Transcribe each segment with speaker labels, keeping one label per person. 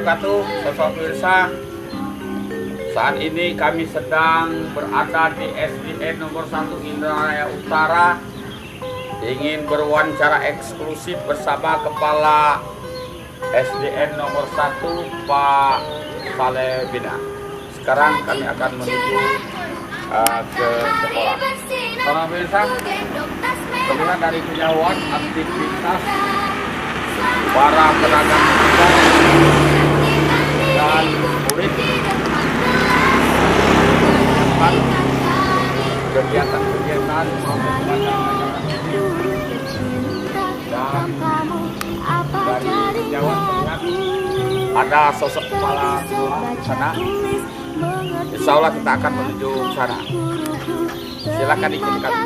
Speaker 1: wabarakatuh. Bapak pemirsa, saat ini kami sedang berada di SDN nomor 1 Indralaya Utara, ingin berwawancara eksklusif bersama Kepala SDN nomor 1 Pak Saleh Bina. Sekarang kami akan menuju ke sekolah. Para pemirsa, terlihat dari kejauhan aktivitas para pedagang dan murid kegiatan-kegiatan dan dari kejauhan terlihat ada sosok kepala sekolah di sana. Insya Allah kita akan menuju ke sana. Silakan ikuti kami.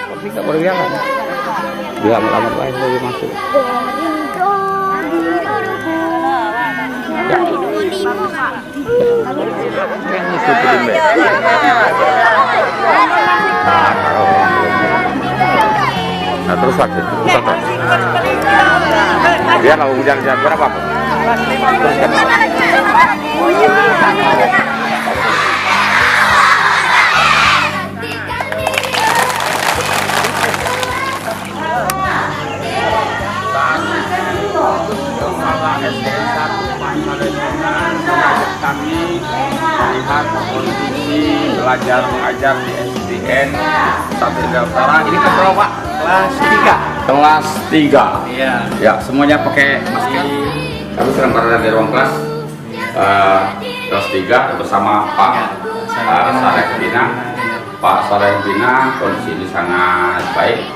Speaker 1: Tapi tak boleh bilang kan? Bilang alamat lain boleh masuk. Nah terus lagi, dia lah hujan berapa? Kami melihat kondisi belajar mengajar di SDN 1 Indralaya Utara. Ini kelas berapa, Pak?
Speaker 2: Kelas 3.
Speaker 1: Kelas 3.
Speaker 2: Iya.
Speaker 1: Ya, semuanya pakai masker. Kami sedang berada di ruang kelas kelas 3 bersama Pak Saleh Bina. Pak Saleh Bina, kondisi ini sangat baik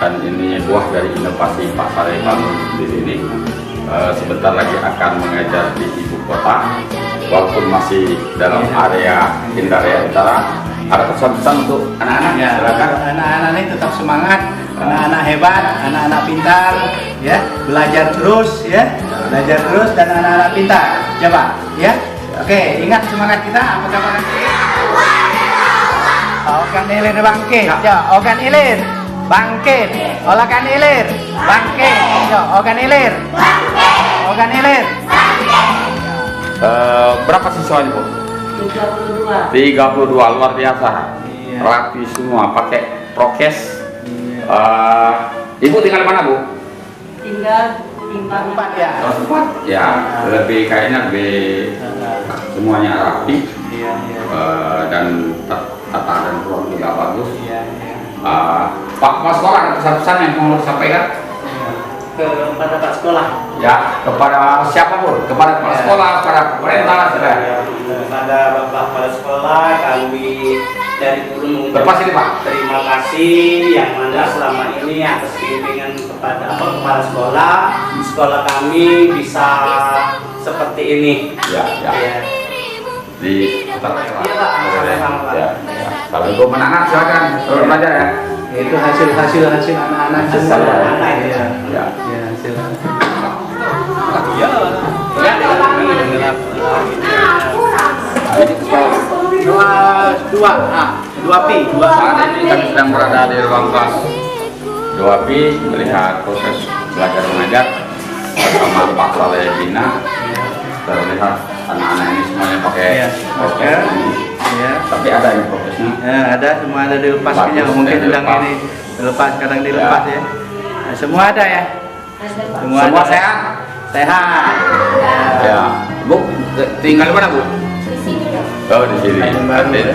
Speaker 1: dan ini buah dari inovasi Pak Saleh bangun di sini. Sebentar lagi akan mengajar di ibu kota, walaupun masih dalam area Indralaya Utara. Ada pesan-pesan untuk anak-anak?
Speaker 2: Ya,
Speaker 1: silakan.
Speaker 2: anak-anak ini tetap semangat, anak-anak hebat, anak-anak pintar, ya, belajar terus, ya, belajar terus dan anak-anak pintar. Coba, ya. Oke, ingat semangat kita. Apa kabar? Okan ilir bangkit, ya, okan ilir. Bangkit, olakan ilir, bangkit, yo, okan ilir, okan ilir.
Speaker 1: Berapa siswanya, Bu? 32, luar biasa.
Speaker 2: Iya.
Speaker 1: Rapi semua, pakai prokes.
Speaker 2: Iya.
Speaker 1: Ibu tinggal di mana, Bu?
Speaker 3: Tinggal Tingkat
Speaker 2: ya.
Speaker 1: Ya, lebih kayaknya lebih semuanya rapi.
Speaker 2: Iya, iya.
Speaker 1: Dan tata dan ruang juga bagus.
Speaker 2: Iya, iya.
Speaker 1: Pak Kepala Sekolah, ada pesan-pesan yang mau disampaikan?
Speaker 3: kepada Pak Sekolah,
Speaker 1: Ya, kepada siapapun, kepada kepala sekolah, kepada pemerintah, sudah.
Speaker 3: kepada Bapak Kepala Sekolah, kami dari guru
Speaker 1: Lepas ini, Pak.
Speaker 3: terima kasih yang mana selama ini atas bimbingan kepada Kepala Sekolah, sekolah kami bisa seperti ini.
Speaker 1: Ya, ya.
Speaker 3: Ya.
Speaker 1: Di utara.
Speaker 3: Iya, Pak. Sama-sama, Pak.
Speaker 1: Ya. Kalau itu anak-anak silakan turun belajar ya.
Speaker 2: Itu hasil anak-anak
Speaker 3: Hasil anak-anak,
Speaker 2: ya.
Speaker 1: Ya.
Speaker 2: Ya, hasil.
Speaker 1: Jadi sekolah.
Speaker 2: Dua pi.
Speaker 1: Saat ini kami sedang berada di ruang kelas 2P melihat proses belajar mengajar bersama Pak Saleh Bina. Terlihat anak-anak ini semuanya pakai
Speaker 2: Iya.
Speaker 1: prokes.
Speaker 2: Ya.
Speaker 1: Tapi ada yang prokesnya.
Speaker 2: Ya, ada semua ada dilepas
Speaker 1: Bagus,
Speaker 2: punya mungkin
Speaker 1: ya,
Speaker 2: sedang
Speaker 1: dilepas.
Speaker 2: ini dilepas kadang dilepas ya. Nah, semua ada ya.
Speaker 1: Semua
Speaker 2: ada.
Speaker 1: sehat.
Speaker 2: Sehat.
Speaker 1: Ya, Bu, tinggal di mana, Bu? Oh, di sini.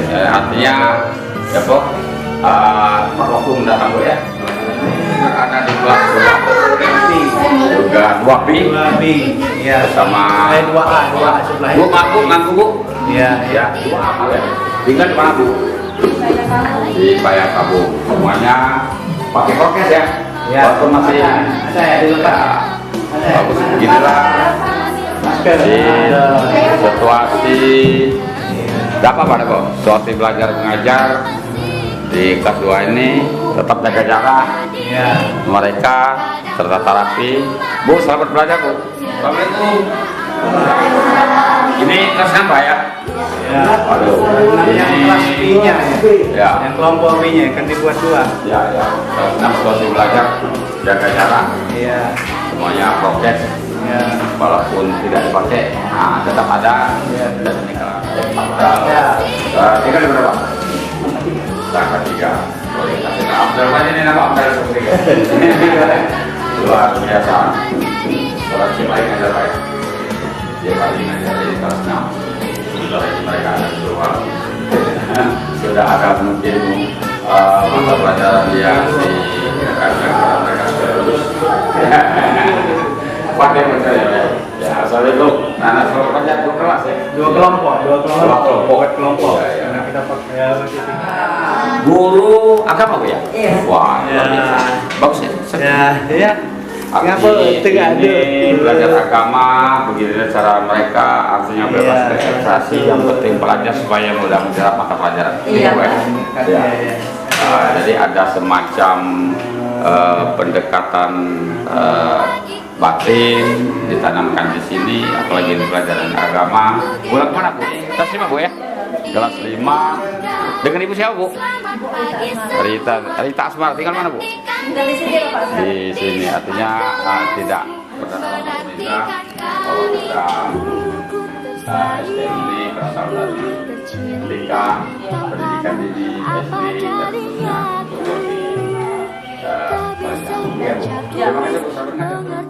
Speaker 1: Artinya, ya, Bu, per waktu mendatang, Bu, ya. Berada di kelas 2 juga 2P.
Speaker 2: Dua pi. Ya.
Speaker 1: Bersama
Speaker 2: 2A sebelah.
Speaker 1: Bu, ngaku, Bu.
Speaker 2: Iya,
Speaker 1: Ya, 2A, ya. Tinggal di mana, Bu? Di Payakabu. Semuanya pakai prokes ya.
Speaker 2: Ya.
Speaker 1: Walaupun masih
Speaker 2: ada ya dilepas. Ada.
Speaker 1: bagus beginilah
Speaker 2: Masker.
Speaker 1: di
Speaker 2: Ada.
Speaker 1: situasi dapat pada kok situasi belajar mengajar di kelas 2 ini tetap jaga jarak
Speaker 2: Ya.
Speaker 1: mereka tertata rapi. Bu, selamat belajar, Bu. Assalamualaikum. Ini kelas berapa ya?
Speaker 2: Ya.
Speaker 1: Aduh,
Speaker 2: Yang kelas B-nya
Speaker 1: Ya.
Speaker 2: Yang kelompok B-nya kan dibuat 2.
Speaker 1: Ya, kelas 6 situasi belajar, jaga jarak,
Speaker 2: Iya.
Speaker 1: semuanya prokes,
Speaker 2: Ya.
Speaker 1: walaupun tidak dipakai, tetap ada. Dan ini kelas tiga di berapa? Angka 3. Boleh kasih nama. Berapa ini nama Abdel seperti luar biasa. Sekolah Cimai ngajar baik. Dia kali ngajar di kelas 6. Sudah mereka ada keluar. Sudah ada mungkin mata pelajaran yang dikatakan mereka sudah lulus. Pakai percaya ya. Assalamualaikum. Nah, sekolah pelajaran 2 kelas ya.
Speaker 2: 2 kelompok.
Speaker 1: Buat kelompok.
Speaker 2: Ya. Karena kita pakai masih 3.
Speaker 1: Guru agama Bu ya?
Speaker 4: Iya.
Speaker 1: Wah,
Speaker 2: Ya.
Speaker 1: luar biasa. Bagus ya.
Speaker 2: Ya. Ngapa tengah ada?
Speaker 1: Belajar agama, begini cara mereka, artinya bebas
Speaker 2: Iya.
Speaker 1: berekspresi. Yang penting pelajar supaya mudah menjawab mata pelajaran.
Speaker 4: Iya.
Speaker 1: Bu, ya? Ya.
Speaker 2: Iya.
Speaker 1: Jadi ada semacam pendekatan batin ditanamkan di sini, apalagi di pelajaran agama. Bulan mana Bu? Kelas 5 Bu ya? Kelas 5. Dengan ibu siapa Bu? Rita Asmar. Tinggal mana Bu?
Speaker 4: Tinggal di sini loh Pak.
Speaker 1: Di sini, artinya tidak berdasarkan pemerintah. Kalau kita SDN ini berasal dari TK, pendidikan di SD dan seterusnya. Terima kasih Bu, sabar ngajar.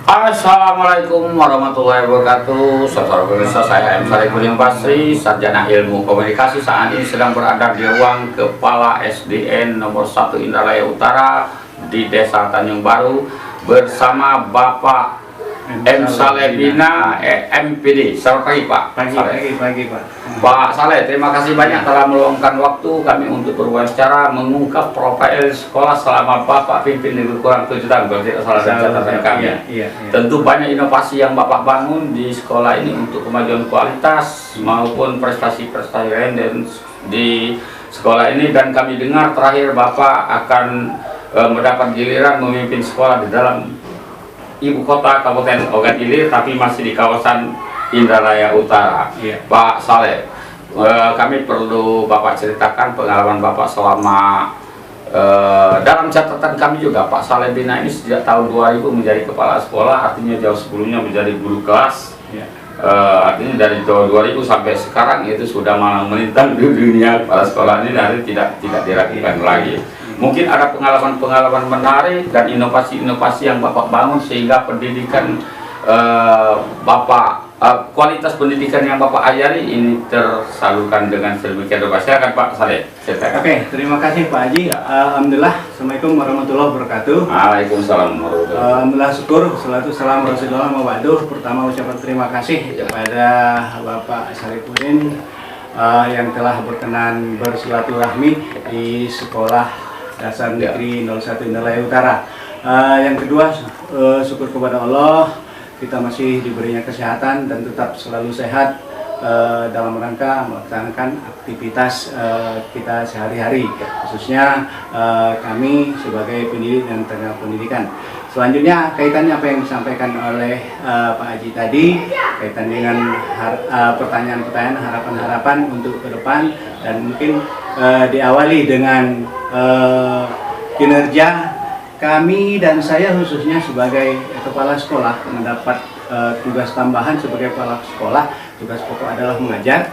Speaker 1: Assalamualaikum warahmatullahi wabarakatuh. Saudara pemirsa, saya M. Sarifudin Basri, Sarjana Ilmu Komunikasi. Saat ini sedang berada di ruang Kepala SDN nomor 1 Indralaya Utara di Desa Tanjung Baru bersama Bapak M. Salebina, MPD. Selamat pagi Pak.
Speaker 2: Pagi Pak.
Speaker 1: Pak Saleh, terima kasih banyak telah meluangkan waktu kami untuk berwawancara mengungkap profil sekolah selama Bapak pimpin lebih kurang 7 tahun. Kalau tidak salah dari catatan kami.
Speaker 2: Iya.
Speaker 1: Tentu banyak inovasi yang Bapak bangun di sekolah ini untuk kemajuan kualitas maupun prestasi-prestasi lain dan di sekolah ini. Dan kami dengar terakhir Bapak akan mendapat giliran memimpin sekolah di dalam ibu kota Kabupaten Ogan Ilir, tapi masih di kawasan Indralaya Utara.
Speaker 2: Iya.
Speaker 1: Pak Saleh, kami perlu Bapak ceritakan pengalaman Bapak selama dalam catatan kami juga Pak Salebina ini sejak tahun 2000 menjadi kepala sekolah, artinya jauh sebelumnya menjadi guru kelas.
Speaker 2: Iya.
Speaker 1: Artinya dari tahun 2000 sampai sekarang itu sudah malang melintang di dunia kepala sekolah ini, dan tidak diragukan lagi. Mungkin ada pengalaman-pengalaman menarik dan inovasi-inovasi yang Bapak bangun sehingga pendidikan Bapak, kualitas pendidikan yang Bapak ajari ini tersalurkan dengan sedemikian rupa. Silakan Pak Saleh.
Speaker 2: Oke, terima kasih Pak Haji. Alhamdulillah, Assalamualaikum warahmatullahi wabarakatuh.
Speaker 1: Waalaikumsalam warahmatullahi wabarakatuh.
Speaker 2: Alhamdulillah, syukur, salatu salam Rasulullah ma'waduh. Pertama ucapan terima kasih kepada Bapak Sarifudin yang telah berkenan bersilaturahmi di sekolah Dasar Negeri 01 Indralaya Utara. Yang kedua, syukur kepada Allah kita masih diberinya kesehatan dan tetap selalu sehat dalam rangka melaksanakan aktivitas kita sehari-hari, khususnya kami sebagai pendidik dan tenaga pendidikan. Selanjutnya, kaitannya apa yang disampaikan oleh Pak Haji tadi, kaitan dengan pertanyaan-pertanyaan, harapan-harapan untuk ke depan, dan mungkin diawali dengan kinerja kami dan saya khususnya sebagai kepala sekolah mendapat tugas tambahan sebagai kepala sekolah. Tugas pokok adalah mengajar,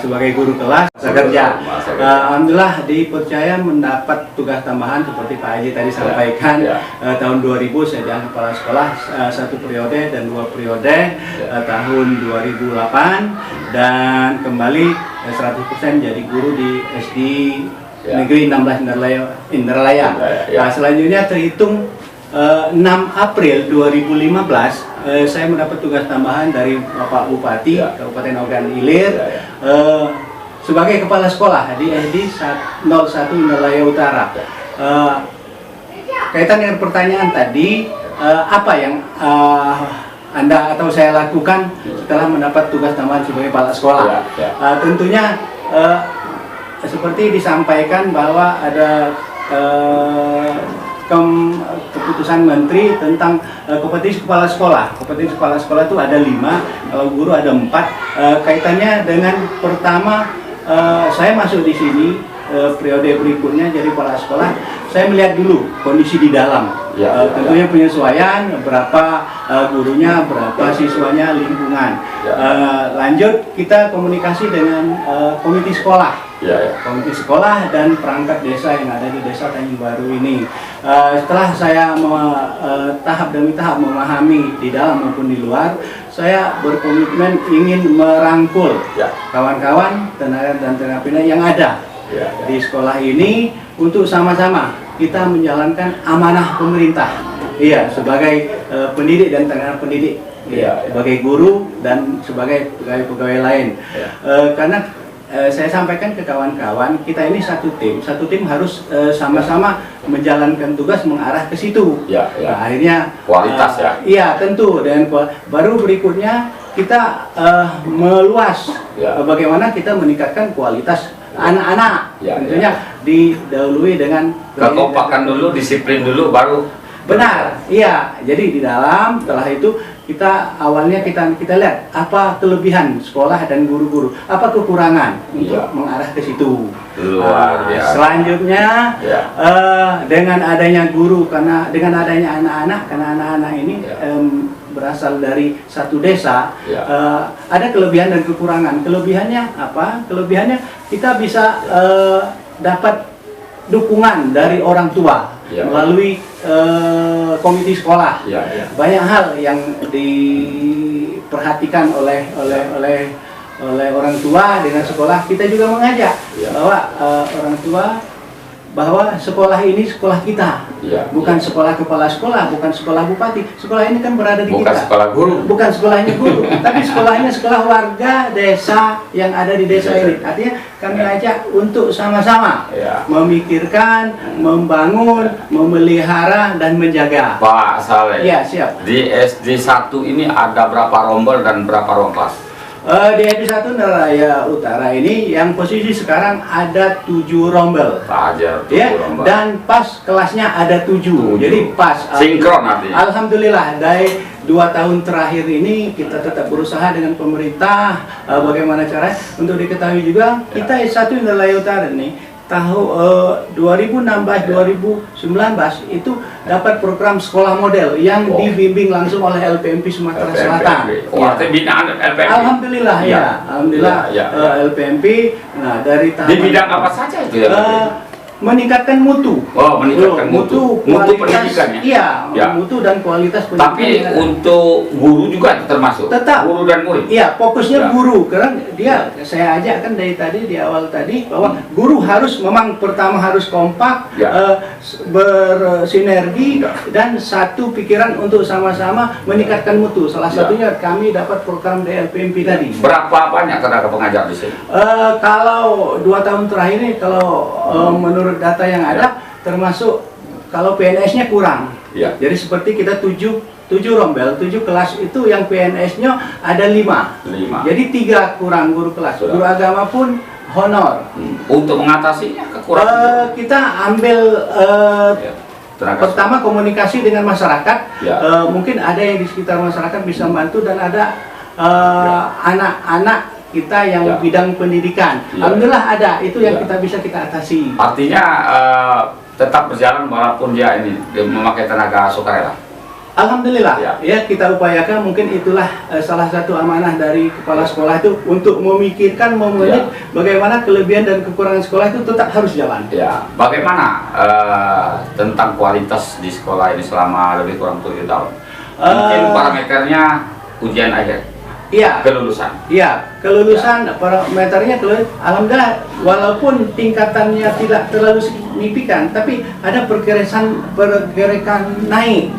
Speaker 2: sebagai guru kelas, kerja. Alhamdulillah dipercaya mendapat tugas tambahan seperti Pak Haji tadi sampaikan. Tahun 2000 saya jadi kepala sekolah 1 periode dan 2 periode, tahun 2008 dan kembali 100% jadi guru di SD Negeri 16 Indralaya. Nah, selanjutnya terhitung 6 April 2015 saya mendapat tugas tambahan dari Bapak Bupati Kabupaten Ogan Ilir sebagai kepala sekolah di SD 01 Indralaya Utara. Kaitan dengan pertanyaan tadi, apa yang Anda atau saya lakukan setelah mendapat tugas tambahan sebagai kepala sekolah? Tentunya seperti disampaikan bahwa ada keputusan menteri tentang kompetisi kepala sekolah. Kompetisi kepala sekolah itu ada 5, kalau guru ada 4. Kaitannya dengan pertama, saya masuk di sini periode berikutnya jadi kepala sekolah. Saya melihat dulu kondisi di dalam. Tentunya penyesuaian, berapa gurunya, berapa siswanya, lingkungan. Lanjut kita komunikasi dengan komite sekolah. Komite sekolah dan perangkat desa yang ada di desa Tanjung Baru ini. Setelah saya tahap demi tahap memahami di dalam maupun di luar, saya berkomitmen ingin merangkul kawan-kawan tenaga dan tenaga pendidik yang ada di sekolah ini untuk sama-sama kita menjalankan amanah pemerintah. Sebagai pendidik dan tenaga pendidik, sebagai guru dan sebagai pegawai-pegawai lain. Karena saya sampaikan ke kawan-kawan, kita ini satu tim harus sama-sama menjalankan tugas mengarah ke situ. Nah, akhirnya
Speaker 1: kualitas
Speaker 2: iya tentu, dan baru berikutnya kita meluas bagaimana kita meningkatkan kualitas anak-anak. Tentunya didahului dengan
Speaker 1: kekompakan dulu, disiplin dulu, baru
Speaker 2: benar. Jadi di dalam setelah itu kita awalnya kita lihat apa kelebihan sekolah dan guru-guru, apa kekurangan untuk mengarah ke situ. Selanjutnya dengan adanya guru, karena dengan adanya anak-anak ini berasal dari satu desa, ada kelebihan dan kekurangan. Kelebihannya apa? Kelebihannya kita bisa dapat dukungan dari orang tua melalui komite sekolah. Banyak hal yang diperhatikan oleh orang tua dengan sekolah. Kita juga mengajak bahwa orang tua bahwa sekolah ini sekolah kita, bukan sekolah kepala sekolah, bukan sekolah bupati. Sekolah ini kan berada di
Speaker 1: bukan
Speaker 2: kita.
Speaker 1: Sekolah guru.
Speaker 2: Bukan sekolahnya guru, tapi sekolahnya sekolah warga desa yang ada di desa ini. Artinya kami ajak untuk sama-sama memikirkan, membangun, memelihara dan menjaga.
Speaker 1: Pak Saleh.
Speaker 2: Siap.
Speaker 1: Di SD 1 ini ada berapa rombel dan berapa ruang kelas?
Speaker 2: Di SD 1 Neraya Utara ini yang posisi sekarang ada 7 rombel.
Speaker 1: Rombel.
Speaker 2: Dan pas kelasnya ada 7. Jadi pas.
Speaker 1: Sinkron nanti.
Speaker 2: Alhamdulillah dari 2 tahun terakhir ini kita tetap berusaha dengan pemerintah bagaimana caranya. Untuk diketahui juga kita S1 Neraya Utara ini tahun 2016-2019 itu dapat program sekolah model yang dibimbing langsung oleh LPMP Sumatera Selatan.
Speaker 1: Binaan LPMP.
Speaker 2: Alhamdulillah Alhamdulillah LPMP. Nah, dari tahap
Speaker 1: di bidang apa saja itu
Speaker 2: meningkatkan mutu.
Speaker 1: Meningkatkan mutu pendidikan
Speaker 2: mutu dan kualitas pendidikan.
Speaker 1: Tapi untuk guru juga termasuk.
Speaker 2: Tetap
Speaker 1: guru dan murid.
Speaker 2: Fokusnya guru, karena saya ajak kan dari tadi di awal tadi bahwa guru harus memang pertama harus kompak, bersinergi dan satu pikiran untuk sama-sama meningkatkan mutu. Salah satunya kami dapat program DLPMP tadi.
Speaker 1: Berapa banyak tenaga pengajar di sini?
Speaker 2: Kalau 2 tahun terakhir ini, kalau menurut data yang ada, termasuk kalau PNS-nya kurang. Jadi seperti kita 7 rombel, 7 kelas itu yang PNS-nya ada 5. Jadi 3 kurang guru kelas. Guru agama pun honor.
Speaker 1: Untuk mengatasi kekurangan
Speaker 2: kita ambil pertama komunikasi dengan masyarakat. Mungkin ada yang di sekitar masyarakat bisa membantu, dan ada anak-anak kita yang bidang pendidikan. Alhamdulillah ada, itu yang kita bisa kita atasi.
Speaker 1: Artinya tetap berjalan walaupun dia ini memakai tenaga sukarela.
Speaker 2: Alhamdulillah kita upayakan. Mungkin itulah salah satu amanah dari kepala sekolah itu untuk memikirkan bagaimana kelebihan dan kekurangan sekolah itu tetap harus jalan.
Speaker 1: Bagaimana tentang kualitas di sekolah ini selama lebih kurang 7 tahun? Mungkin parameternya ujian akhir. Kelulusan. Kelulusan parameternya alhamdulillah, walaupun tingkatannya tidak terlalu signifikan, tapi ada pergerakan naik.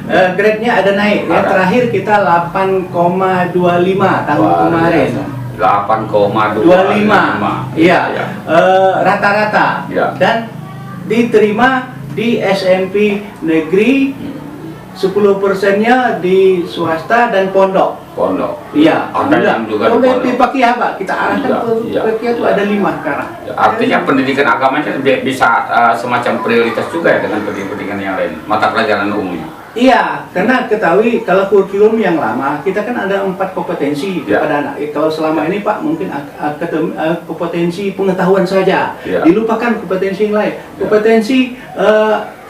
Speaker 1: Grade-nya ada naik. Yang terakhir kita 8,25 tahun kemarin. 8,25.
Speaker 2: Rata-rata. Dan diterima di SMP negeri, 10%-nya di swasta dan pondok.
Speaker 1: Pondok.
Speaker 2: Iya,
Speaker 1: Ada yang juga di
Speaker 2: oleh
Speaker 1: pondok.
Speaker 2: Pak Kiai, Pak, kita arahkan
Speaker 1: Iya,
Speaker 2: ke
Speaker 1: iya,
Speaker 2: Pak Kiai itu
Speaker 1: iya.
Speaker 2: ada 5 sekarang.
Speaker 1: Ya, artinya pendidikan agamanya bisa semacam prioritas juga ya dengan pendidikan yang lain, mata pelajaran umumnya.
Speaker 2: Iya, karena ketahui kalau kurikulum yang lama kita kan ada 4 kompetensi
Speaker 1: Ya.
Speaker 2: kepada anak. Kalau selama ini Pak mungkin kompetensi pengetahuan saja,
Speaker 1: Ya.
Speaker 2: dilupakan kompetensi yang lain.
Speaker 1: Ya.
Speaker 2: Kompetensi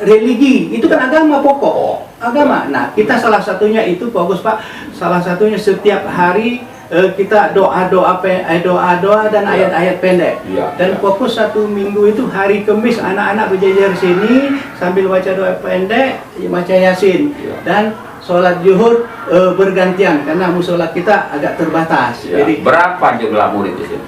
Speaker 2: religi itu kan agama pokok, agama. Nah kita salah satunya itu fokus Pak, salah satunya setiap hari kita doa dan
Speaker 1: Ya.
Speaker 2: ayat-ayat pendek.
Speaker 1: Ya,
Speaker 2: Dan
Speaker 1: ya.
Speaker 2: fokus 1 minggu itu hari Kamis anak-anak berjajar sini sambil baca doa pendek, baca Yasin,
Speaker 1: Ya.
Speaker 2: dan sholat zuhur bergantian karena musola kita agak terbatas.
Speaker 1: Ya.
Speaker 2: Jadi
Speaker 1: Berapa jumlah murid di sini?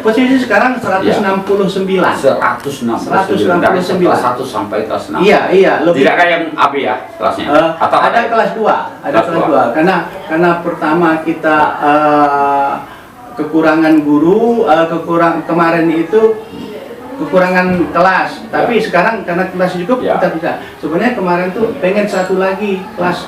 Speaker 2: posisi sekarang 169.
Speaker 1: 169 dari kelas 1 sampai kelas 6.
Speaker 2: Iya, lebih.
Speaker 1: Tidak kayak yang AB ya kelasnya? Atau
Speaker 2: ada kelas 2, ada
Speaker 1: Kelas
Speaker 2: kelas
Speaker 1: dua.
Speaker 2: 2. Karena pertama kita kekurangan guru, kemarin itu kekurangan kelas. Tapi sekarang karena kelas cukup
Speaker 1: Ya.
Speaker 2: kita bisa. Sebenarnya kemarin tuh pengen satu lagi kelas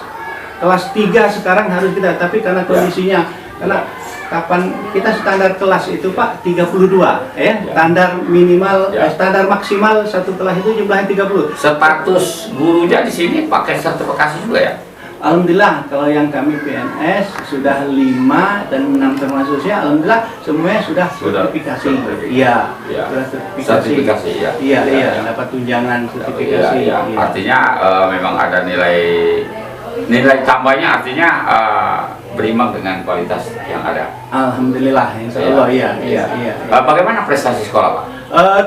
Speaker 2: 3 sekarang harus kita, tapi karena kondisinya karena kapan kita standar kelas itu Pak 32 ya. Standar minimal
Speaker 1: Ya.
Speaker 2: standar maksimal satu kelas itu jumlahnya 30.
Speaker 1: Status gurunya di sini pakai sertifikasi juga ya?
Speaker 2: Alhamdulillah kalau yang kami PNS sudah 5 dan 6 termasuk saya, alhamdulillah semuanya sudah sertifikasi. Iya,
Speaker 1: Ya.
Speaker 2: sudah
Speaker 1: Sertifikasi ya.
Speaker 2: Iya,
Speaker 1: Ya,
Speaker 2: iya,
Speaker 1: ya.
Speaker 2: dapat tunjangan
Speaker 1: Iya,
Speaker 2: sertifikasi.
Speaker 1: iya.
Speaker 2: Iya.
Speaker 1: Artinya memang ada nilai tambahnya, artinya berimbang dengan kualitas yang ada.
Speaker 2: Alhamdulillah, insya Allah, iya.
Speaker 1: Bagaimana prestasi sekolah Pak?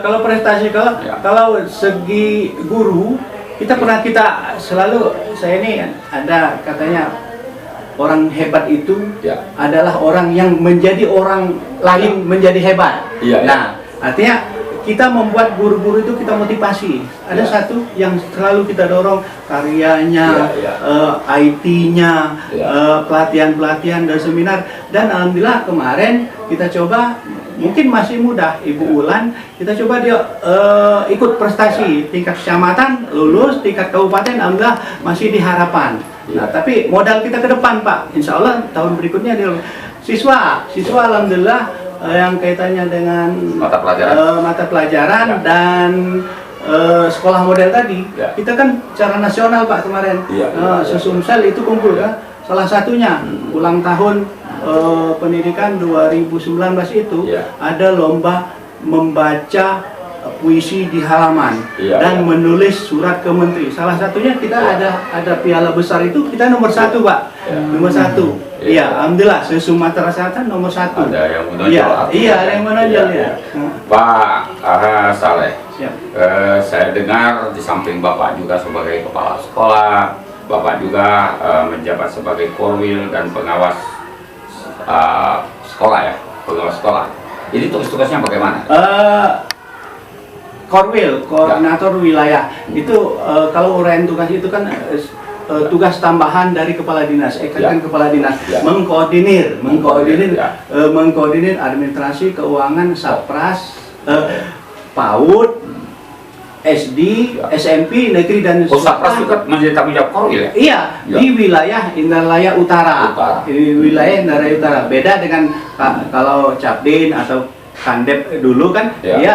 Speaker 2: Kalau prestasi
Speaker 1: Ya.
Speaker 2: kalau segi guru kita selalu saya ini ada katanya orang hebat itu
Speaker 1: Ya.
Speaker 2: adalah orang yang menjadi orang lain menjadi hebat.
Speaker 1: Iya,
Speaker 2: Nah, artinya kita membuat guru-guru itu kita motivasi. Ada
Speaker 1: Ya.
Speaker 2: satu yang selalu kita dorong karyanya,
Speaker 1: Ya,
Speaker 2: IT-nya,
Speaker 1: Ya.
Speaker 2: pelatihan-pelatihan dan seminar. Dan alhamdulillah kemarin kita coba, mungkin masih muda Ibu Ulan, kita coba dia ikut prestasi tingkat kecamatan, lulus tingkat kabupaten, alhamdulillah masih di harapan. Nah, tapi modal kita ke depan Pak, insya Allah tahun berikutnya dia siswa alhamdulillah yang kaitannya dengan
Speaker 1: Mata pelajaran.
Speaker 2: mata pelajaran
Speaker 1: Ya.
Speaker 2: dan sekolah model tadi,
Speaker 1: Ya.
Speaker 2: kita kan secara nasional Pak kemarin,
Speaker 1: Ya, ya, ya.
Speaker 2: Sesumsel itu kumpul kan, salah satunya ulang tahun pendidikan 2019 itu
Speaker 1: Ya.
Speaker 2: ada lomba membaca puisi di halaman
Speaker 1: Iya,
Speaker 2: dan
Speaker 1: iya.
Speaker 2: menulis surat ke menteri. Salah satunya kita ada piala besar itu kita nomor 1 Pak,
Speaker 1: Iya.
Speaker 2: nomor 1.
Speaker 1: Iya.
Speaker 2: Iya, alhamdulillah se-Sumatera Selatan nomor 1.
Speaker 1: Ada yang menonjol.
Speaker 2: Iya,
Speaker 1: artinya.
Speaker 2: iya ada yang menonjol
Speaker 1: Iya,
Speaker 2: ya.
Speaker 1: iya. Pak Saleh,
Speaker 2: Siap.
Speaker 1: saya dengar di samping Bapak juga sebagai kepala sekolah, Bapak juga menjabat sebagai korwil dan pengawas sekolah ya, pengawas sekolah. Ini tugas-tugasnya bagaimana? Korwil,
Speaker 2: Koordinator wilayah itu kalau uraian tugas itu kan tugas tambahan dari kepala dinas, kan kepala dinas
Speaker 1: Ya.
Speaker 2: mengkoordinir
Speaker 1: Ya.
Speaker 2: mengkoordinir administrasi, keuangan, Sapras, PAUD, SD,
Speaker 1: Ya.
Speaker 2: SMP, negeri dan
Speaker 1: Sapras juga menjadi tanggung jawab korwil ya?
Speaker 2: Iya,
Speaker 1: Ya.
Speaker 2: di wilayah Indralaya Utara.
Speaker 1: Utara.
Speaker 2: Di wilayah Indralaya Utara. Beda dengan kalau Capdin atau Kandep dulu kan,
Speaker 1: Ya.
Speaker 2: dia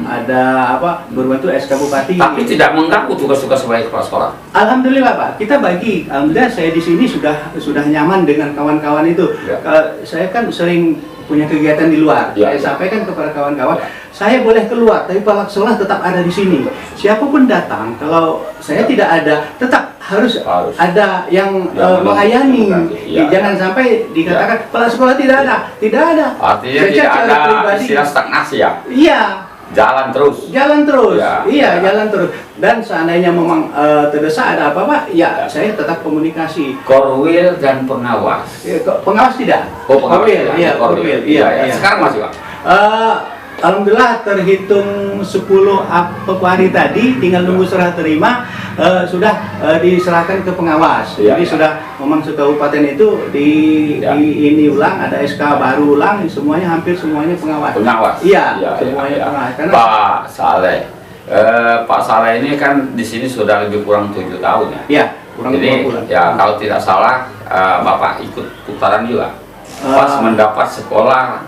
Speaker 2: ada berbentuk SK Bupati.
Speaker 1: Tapi tidak mengganggu tugas-tugas sebagai kepala sekolah.
Speaker 2: Alhamdulillah Pak, kita bagi. Alhamdulillah saya di sini sudah nyaman dengan kawan-kawan itu.
Speaker 1: Ya.
Speaker 2: Saya kan sering punya kegiatan di luar.
Speaker 1: Ya,
Speaker 2: Saya
Speaker 1: ya.
Speaker 2: sampaikan kepada kawan-kawan,
Speaker 1: Ya.
Speaker 2: saya boleh keluar, tapi kepala sekolah tetap ada di sini. Siapapun datang, kalau saya tidak ada, tetap harus ada yang melayani.
Speaker 1: Ya.
Speaker 2: Jangan sampai dikatakan kepala sekolah tidak ada.
Speaker 1: Artinya
Speaker 2: Saya
Speaker 1: tidak
Speaker 2: secara
Speaker 1: ada
Speaker 2: pribadi.
Speaker 1: istilah stagnasi ya?
Speaker 2: Iya.
Speaker 1: Jalan terus.
Speaker 2: Jalan terus,
Speaker 1: Ya,
Speaker 2: iya
Speaker 1: ya.
Speaker 2: jalan terus. Dan seandainya memang terdesak ada apa-apa, ya saya tetap komunikasi.
Speaker 1: Korwil dan pengawas.
Speaker 2: Pengawas tidak?
Speaker 1: Oh, pengawas
Speaker 2: Korwil,
Speaker 1: tidak.
Speaker 2: iya,
Speaker 1: Korwil.
Speaker 2: korwil,
Speaker 1: Iya,
Speaker 2: iya.
Speaker 1: iya. Sekarang masih Pak?
Speaker 2: Alhamdulillah terhitung 10 hari tadi, tinggal nunggu serah terima, sudah diserahkan ke pengawas.
Speaker 1: Iya,
Speaker 2: Jadi
Speaker 1: iya.
Speaker 2: sudah memang sekabupaten itu
Speaker 1: Iya.
Speaker 2: ini ulang, ada SK baru ulang, semuanya hampir semuanya pengawas.
Speaker 1: Pengawas.
Speaker 2: Iya, semuanya pengawas. Karena
Speaker 1: Pak Saleh. Pak Saleh ini kan di sini sudah lebih kurang 7 tahun ya.
Speaker 2: iya, kurang
Speaker 1: Jadi
Speaker 2: 2 bulan.
Speaker 1: ya kalau tidak salah Bapak ikut putaran juga pas mendapat sekolah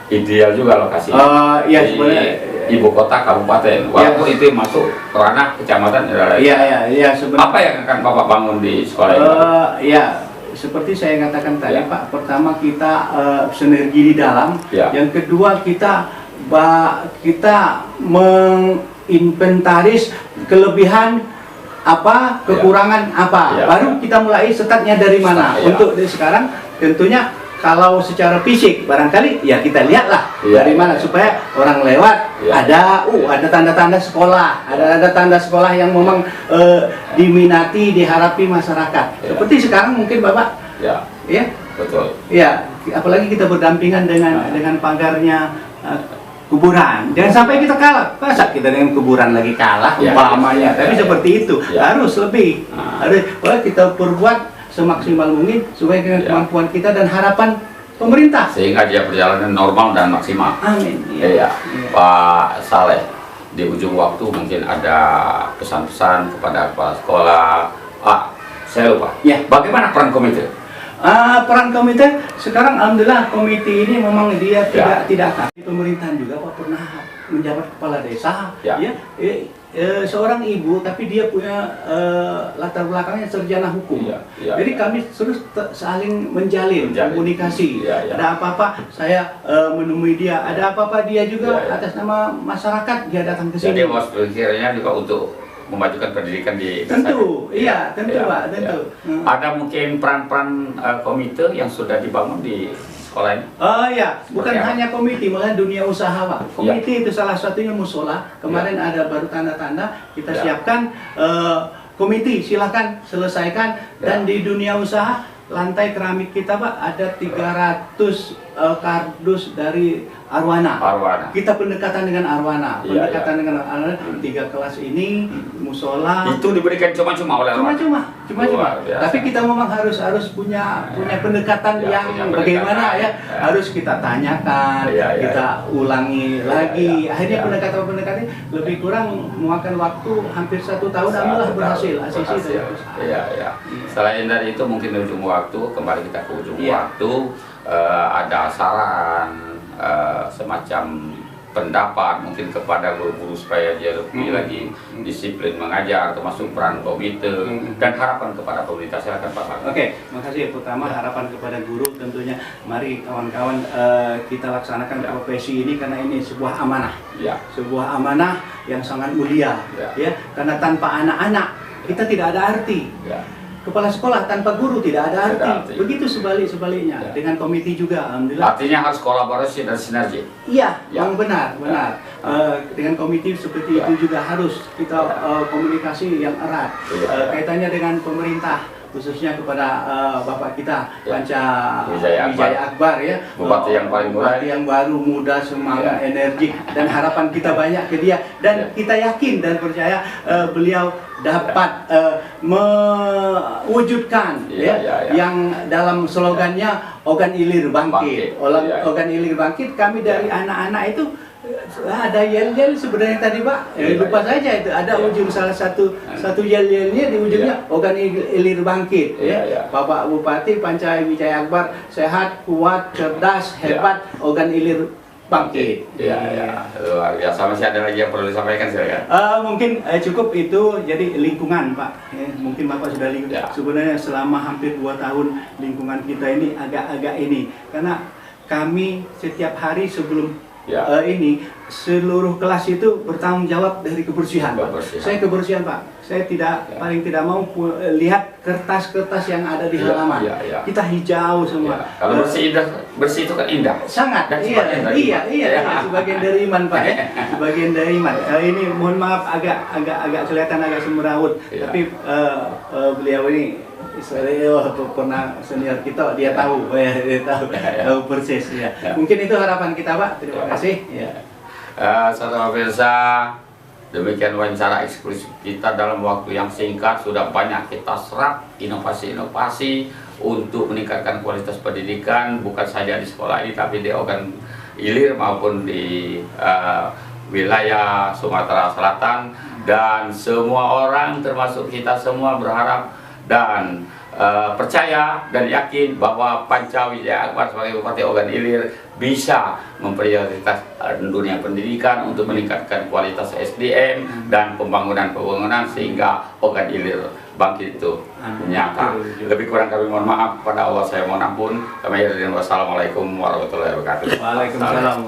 Speaker 1: ideal juga lokasi
Speaker 2: Iya
Speaker 1: di
Speaker 2: sebenarnya
Speaker 1: ibu kota kabupaten, walaupun itu masuk ranah kecamatan.
Speaker 2: Iya sebenarnya.
Speaker 1: Apa yang akan Bapak bangun di sekolah ini?
Speaker 2: Ya, seperti saya katakan tadi
Speaker 1: Ya.
Speaker 2: Pak, pertama kita sinergi di dalam,
Speaker 1: Ya.
Speaker 2: yang kedua kita menginventaris kelebihan apa, kekurangan apa,
Speaker 1: Ya.
Speaker 2: baru kita mulai startnya dari mana.
Speaker 1: Ya.
Speaker 2: Untuk dari sekarang tentunya kalau secara fisik barangkali ya kita lihatlah
Speaker 1: Ya.
Speaker 2: dari mana supaya orang lewat
Speaker 1: Ya.
Speaker 2: ada tanda-tanda sekolah, ada tanda sekolah yang memang diminati, diharapi masyarakat.
Speaker 1: Ya.
Speaker 2: Seperti sekarang mungkin Bapak,
Speaker 1: Ya,
Speaker 2: ya,
Speaker 1: betul.
Speaker 2: ya, apalagi kita berdampingan dengan pagarnya kuburan. Jangan sampai kita kalah. Masa kita dengan kuburan lagi kalah
Speaker 1: Ya,
Speaker 2: umpamanya.
Speaker 1: ya,
Speaker 2: Tapi
Speaker 1: ya,
Speaker 2: seperti itu
Speaker 1: ya.
Speaker 2: harus lebih. Harus kita perbuat semaksimal mungkin supaya dengan
Speaker 1: Ya.
Speaker 2: kemampuan kita dan harapan pemerintah.
Speaker 1: Sehingga dia berjalan normal dan maksimal.
Speaker 2: Amin.
Speaker 1: Iya, Pak Saleh, di ujung waktu mungkin ada pesan-pesan kepada kepala sekolah. Saya lupa.
Speaker 2: Ya.
Speaker 1: Bagaimana peran komite?
Speaker 2: Peran komite sekarang alhamdulillah komite ini memang dia
Speaker 1: Ya.
Speaker 2: tidak aktif. Di pemerintahan juga Pak pernah menjabat kepala desa,
Speaker 1: Ya.
Speaker 2: seorang ibu tapi dia punya latar belakangnya sarjana hukum.
Speaker 1: Ya, ya,
Speaker 2: Jadi
Speaker 1: ya.
Speaker 2: kami terus saling menjalin komunikasi.
Speaker 1: Ya, ya.
Speaker 2: Ada apa-apa saya menemui dia, ada apa-apa dia juga
Speaker 1: Ya, ya.
Speaker 2: atas nama masyarakat dia datang ke
Speaker 1: Jadi
Speaker 2: sini.
Speaker 1: bos pikirnya juga untuk memajukan pendidikan di desa.
Speaker 2: Tentu, iya, tentu
Speaker 1: Ya,
Speaker 2: Pak,
Speaker 1: ya.
Speaker 2: tentu.
Speaker 1: Ada mungkin peran-peran komite yang sudah dibangun di sekolah ini?
Speaker 2: Oh ya, bukan
Speaker 1: Seperti apa?
Speaker 2: hanya komite, malah dunia usaha Pak. Komite itu salah satunya musola. Kemarin ada baru tanda-tanda kita
Speaker 1: Ya.
Speaker 2: siapkan komite, silakan selesaikan. Dan di dunia usaha lantai keramik kita Pak ada 300 kardus dari Arwana. Kita pendekatan dengan Arwana,
Speaker 1: Iya,
Speaker 2: pendekatan dengan Arwana. 3 kelas ini musola.
Speaker 1: Itu diberikan cuma-cuma oleh orang.
Speaker 2: Cuma.
Speaker 1: Luar biasa.
Speaker 2: Tapi kita memang harus punya pendekatan
Speaker 1: Ya,
Speaker 2: yang
Speaker 1: punya
Speaker 2: bagaimana
Speaker 1: pendekatan.
Speaker 2: ya,
Speaker 1: Ya.
Speaker 2: harus kita tanyakan,
Speaker 1: Ya, ya,
Speaker 2: kita ulangi
Speaker 1: Ya,
Speaker 2: lagi.
Speaker 1: ya,
Speaker 2: Akhirnya
Speaker 1: ya.
Speaker 2: pendekatan lebih kurang memakan waktu hampir 1 tahun. Alhamdulillah berhasil. ACC dari perusahaan.
Speaker 1: Iya. Selain dari itu mungkin di ujung waktu, kembali kita ke ujung
Speaker 2: Iya.
Speaker 1: waktu, ada saran semacam pendapat mungkin kepada guru-guru supaya dia lebih lagi disiplin mengajar, termasuk peran komite dan harapan kepada pemerintah. Silakan Pak Martin.
Speaker 2: Oke, makasih. Pertama harapan kepada guru tentunya, mari kawan-kawan kita laksanakan profesi ini karena ini sebuah amanah.
Speaker 1: Ya.
Speaker 2: Sebuah amanah yang sangat mulia,
Speaker 1: Ya.
Speaker 2: karena tanpa anak-anak kita tidak ada arti.
Speaker 1: Ya.
Speaker 2: Kepala sekolah tanpa guru tidak ada
Speaker 1: Tidak ada
Speaker 2: arti.
Speaker 1: arti.
Speaker 2: Begitu sebaliknya
Speaker 1: Ya.
Speaker 2: dengan komite juga, alhamdulillah.
Speaker 1: Artinya harus kolaborasi dan sinergi.
Speaker 2: Iya,
Speaker 1: Ya.
Speaker 2: yang benar. Dengan komite seperti
Speaker 1: Ya.
Speaker 2: itu juga harus kita komunikasi yang erat.
Speaker 1: Ya.
Speaker 2: Kaitannya dengan pemerintah, khususnya kepada Bapak kita
Speaker 1: Ya.
Speaker 2: Panca
Speaker 1: Wijaya
Speaker 2: Akbar ya,
Speaker 1: Bupati yang paling muda.
Speaker 2: Bupati yang baru, muda, semangat,
Speaker 1: Ya.
Speaker 2: energik, dan harapan kita banyak ke dia, dan
Speaker 1: Ya.
Speaker 2: kita yakin dan percaya beliau dapat mewujudkan
Speaker 1: Ya, ya, ya.
Speaker 2: yang dalam slogannya Ogan Ilir Bangkit.
Speaker 1: Bangkit. Ya.
Speaker 2: Ogan Ilir Bangkit, kami dari anak-anak itu ada yel-yel sebenarnya tadi Pak, lupa saja itu ada ujung salah satu yel-yelnya di ujungnya Ogan Ilir Bangkit. Bapak Bupati Panca Wijaya Akbar sehat, kuat, cerdas, hebat, Ogan Ilir Bangkit.
Speaker 1: Iya. Luar biasa. Masih ada lagi yang perlu disampaikan silakan.
Speaker 2: Mungkin cukup itu. Jadi lingkungan Pak, mungkin Bapak sudah lihat.
Speaker 1: Ya.
Speaker 2: Sebenarnya selama hampir 2 tahun lingkungan kita ini agak-agak ini, karena kami setiap hari sebelum
Speaker 1: Ya.
Speaker 2: ini seluruh kelas itu bertanggung jawab dari kebersihan, Pak. Saya kebersihan Pak. Saya paling tidak mau lihat kertas-kertas yang ada di halaman.
Speaker 1: Ya.
Speaker 2: Kita hijau semua.
Speaker 1: Ya. Kalau bersih itu kan indah.
Speaker 2: Sangat.
Speaker 1: Dan
Speaker 2: Iya,
Speaker 1: sebagian dari iman.
Speaker 2: iya, sebagian dari iman Pak ya. Sebagian dari iman. Ini mohon maaf agak kelihatan agak semrawut.
Speaker 1: Iya.
Speaker 2: Tapi beliau ini pernah senior kita, dia tahu, tahu persis ya. Mungkin itu harapan kita Pak. Terima kasih. Ya.
Speaker 1: Saudara pemirsa, demikian wawancara eksklusif kita dalam waktu yang singkat. Sudah banyak kita serap inovasi-inovasi untuk meningkatkan kualitas pendidikan, bukan saja di sekolah ini tapi di Ogan Ilir maupun di wilayah Sumatera Selatan. Dan semua orang termasuk kita semua berharap dan percaya dan yakin bahwa Pancawijaya Akbar sebagai Bupati Ogan Ilir bisa memprioritas dunia pendidikan untuk meningkatkan kualitas SDM dan pembangunan sehingga Ogan Ilir bangkit itu nyata. Lebih kurang kami mohon maaf, kepada Allah saya mohon ampun. Kami akhiri. Wassalamualaikum warahmatullahi wabarakatuh.
Speaker 2: Waalaikumsalam.